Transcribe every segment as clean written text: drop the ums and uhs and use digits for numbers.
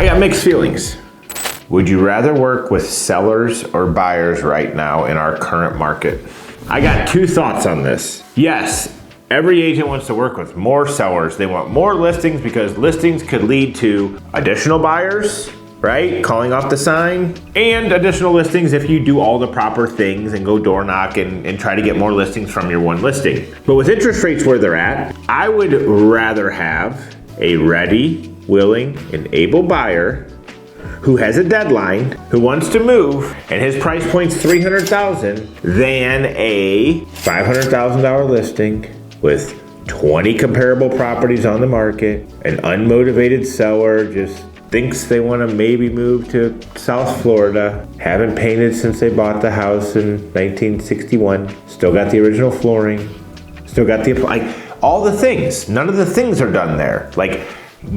I got mixed feelings. Would you rather work with sellers or buyers right now in our current market? I got two thoughts on this. Yes, every agent wants to work with more sellers. They want more listings because listings could lead to additional buyers, right? Calling off the sign, and additional listings if you do all the proper things and go door knock and try to get more listings from your one listing. But with interest rates where they're at, I would rather have a ready, willing, and able buyer who has a deadline, who wants to move, and his price point's $300,000 than a $500,000 listing with 20 comparable properties on the market, an unmotivated seller just thinks they want to maybe move to South Florida, haven't painted since they bought the house in 1961, still got the original flooring, still got the, like, all the things. None of the things are done there. Like,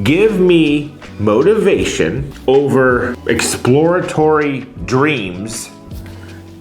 give me motivation over exploratory dreams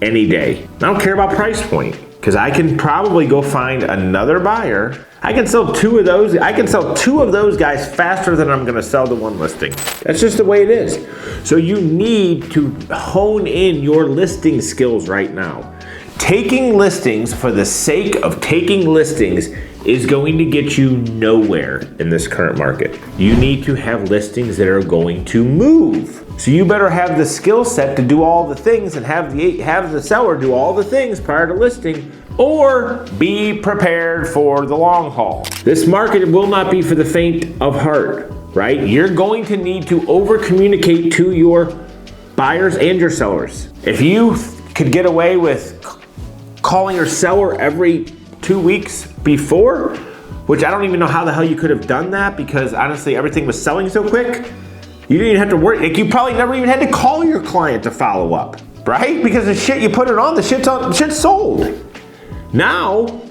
any day. I don't care about price point because I can probably go find another buyer. I can sell two of those. I can sell two of those guys faster than I'm going to sell the one listing. That's just the way it is. So you need to hone in your listing skills right now. Taking listings for the sake of taking listings is going to get you nowhere in this current market. You need to have listings that are going to move. So you better have the skill set to do all the things and have the seller do all the things prior to listing, or be prepared for the long haul. This market will not be for the faint of heart, right? You're going to need to over communicate to your buyers and your sellers. If you could get away with calling your seller every 2 weeks before, which I don't even know how the hell you could have done that, because honestly everything was selling so quick, you didn't even have to worry. Like, you probably never even had to call your client to follow up, right? Because the shit you put it on, the shit's sold. Now,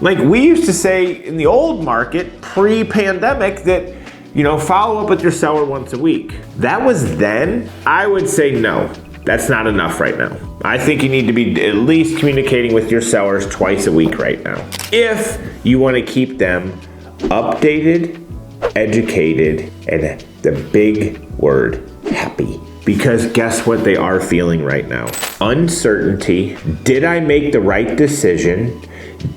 like we used to say in the old market, pre-pandemic, that, you know, follow up with your seller once a week. That was then. I would say no, that's not enough right now. I think you need to be at least communicating with your sellers twice a week right now, if you want to keep them updated, educated, and the big word, happy. Because guess what they are feeling right now? Uncertainty. Did I make the right decision?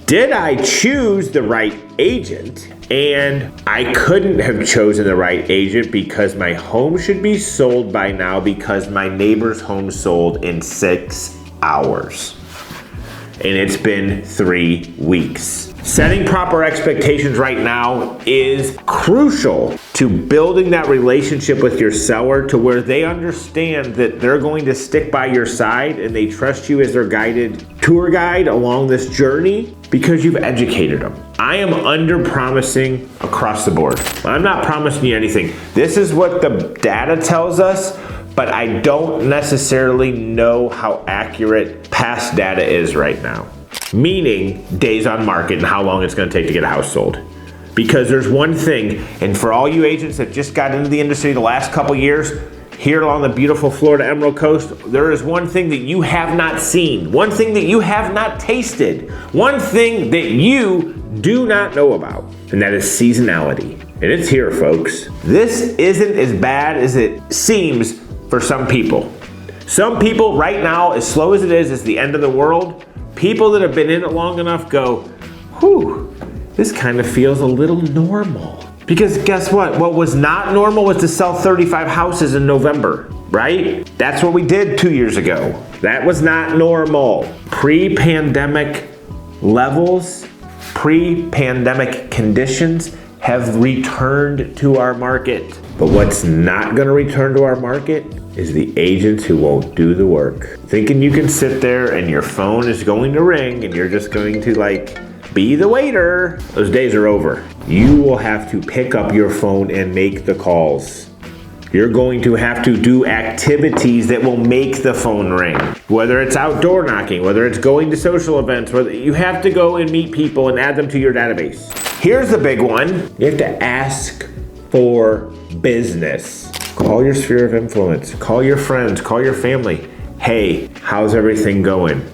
Did I choose the right agent? And I couldn't have chosen the right agent because my home should be sold by now, because my neighbor's home sold in 6 hours. And it's been 3 weeks. Setting proper expectations right now is crucial to building that relationship with your seller to where they understand that they're going to stick by your side and they trust you as their guided tour guide along this journey because you've educated them. I am under promising across the board. I'm not promising you anything. This is what the data tells us, but I don't necessarily know how accurate past data is right now. Meaning days on market and how long it's going to take to get a house sold. Because there's one thing, and for all you agents that just got into the industry the last couple years, here along the beautiful Florida Emerald Coast, there is one thing that you have not seen, one thing that you have not tasted, one thing that you do not know about, and that is seasonality. And it's here, folks. This isn't as bad as it seems for some people. Some people right now, as slow as it is the end of the world. People that have been in it long enough go, whew, this kind of feels a little normal. Because guess what? What was not normal was to sell 35 houses in November, right? That's what we did 2 years ago. That was not normal. Pre-pandemic levels, pre-pandemic conditions have returned to our market. But what's not gonna return to our market is the agents who won't do the work. Thinking you can sit there and your phone is going to ring and you're just going to like be the waiter. Those days are over. You will have to pick up your phone and make the calls. You're going to have to do activities that will make the phone ring. Whether it's outdoor knocking, whether it's going to social events, whether you have to go and meet people and add them to your database. Here's the big one. You have to ask for business. Call your sphere of influence. Call your friends. Call your family. Hey, how's everything going?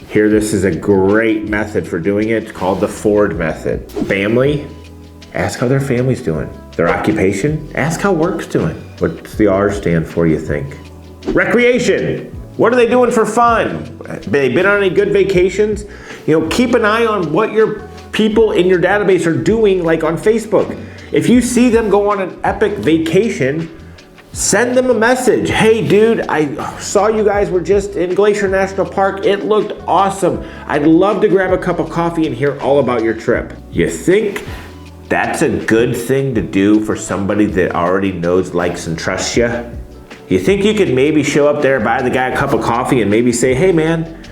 Here, this is a great method for doing it. It's called the Ford method. Family, ask how their family's doing. Their occupation, ask how work's doing. What's the R stand for, you think? Recreation. What are they doing for fun? They been on any good vacations? Keep an eye on what your people in your database are doing, like on Facebook. If you see them go on an epic vacation, send them a message. Hey dude, I saw you guys were just in Glacier National Park. It looked awesome. I'd love to grab a cup of coffee and hear all about your trip. You think that's a good thing to do for somebody that already knows, likes, and trusts you? You think you could maybe show up there, buy the guy a cup of coffee, and maybe say, hey man,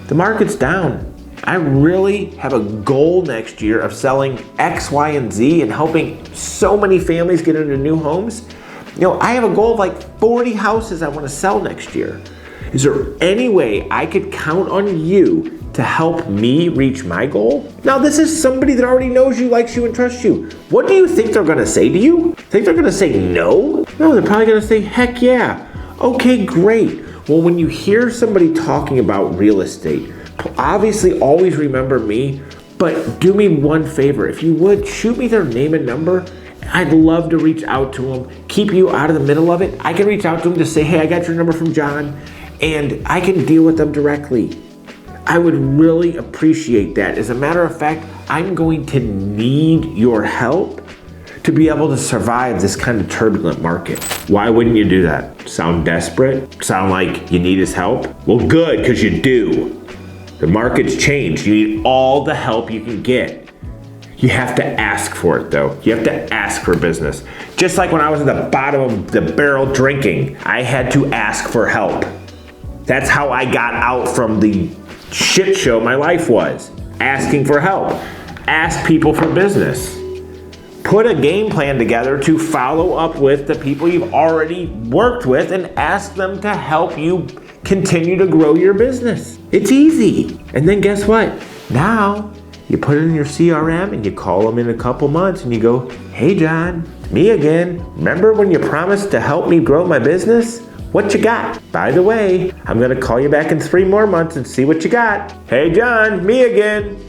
the market's down. I really have a goal next year of selling X, Y, and Z and helping so many families get into new homes. I have a goal of like 40 houses I want to sell next year. Is there any way I could count on you to help me reach my goal? Now, this is somebody that already knows you, likes you, and trusts you. What do you think they're gonna say to you? Think they're gonna say no? No, they're probably gonna say, heck yeah. Okay, great. Well, when you hear somebody talking about real estate, obviously always remember me, but do me one favor. If you would, shoot me their name and number. I'd love to reach out to them, keep you out of the middle of it. I can reach out to them to say, hey, I got your number from John, and I can deal with them directly. I would really appreciate that. As a matter of fact, I'm going to need your help to be able to survive this kind of turbulent market. Why wouldn't you do that? Sound desperate? Sound like you need his help? Well, good, because you do. The market's changed. You need all the help you can get. You have to ask for it though. You have to ask for business. Just like when I was at the bottom of the barrel drinking, I had to ask for help. That's how I got out from the shit show my life was. Asking for help. Ask people for business. Put a game plan together to follow up with the people you've already worked with and ask them to help you continue to grow your business. It's easy. And then guess what? Now, you put it in your CRM and you call them in a couple months and you go, hey John, me again. Remember when you promised to help me grow my business? What you got? By the way, I'm gonna call you back in 3 more months and see what you got. Hey John, me again.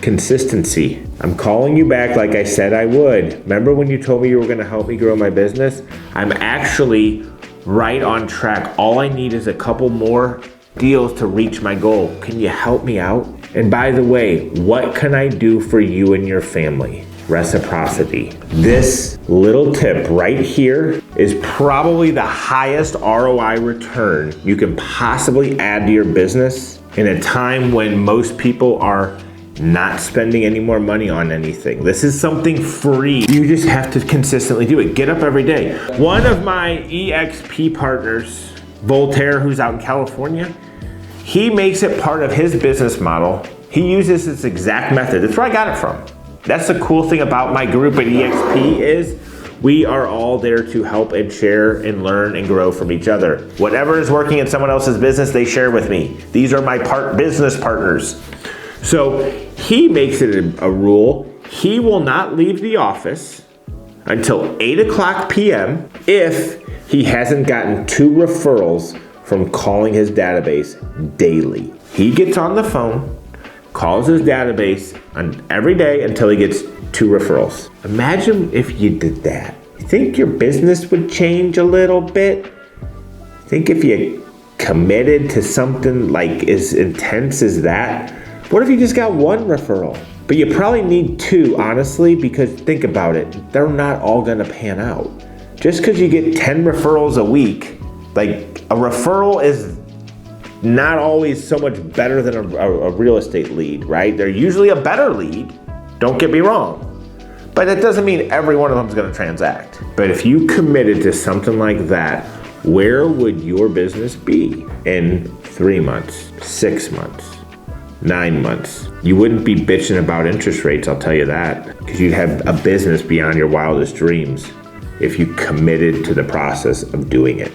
Consistency. I'm calling you back like I said I would. Remember when you told me you were gonna help me grow my business? I'm actually right on track. All I need is a couple more deals to reach my goal. Can you help me out? And by the way, what can I do for you and your family? Reciprocity. This little tip right here is probably the highest ROI return you can possibly add to your business in a time when most people are not spending any more money on anything. This is something free. You just have to consistently do it. Get up every day. One of my EXP partners, Voltaire, who's out in California, he makes it part of his business model. He uses this exact method. That's where I got it from. That's the cool thing about my group at EXP is we are all there to help and share and learn and grow from each other. Whatever is working in someone else's business, they share with me. These are my business partners. So he makes it a rule. He will not leave the office until 8 o'clock p.m. if he hasn't gotten 2 referrals from calling his database daily. He gets on the phone, calls his database every day until he gets 2 referrals. Imagine if you did that. You think your business would change a little bit? Think if you committed to something like as intense as that? What if you just got 1 referral? But you probably need 2, honestly, because think about it. They're not all gonna pan out. Just because you get 10 referrals a week, like a referral is not always so much better than a real estate lead, right? They're usually a better lead, don't get me wrong. But that doesn't mean every one of them is gonna transact. But if you committed to something like that, where would your business be in 3 months, 6 months, 9 months? You wouldn't be bitching about interest rates, I'll tell you that, because you'd have a business beyond your wildest dreams if you committed to the process of doing it.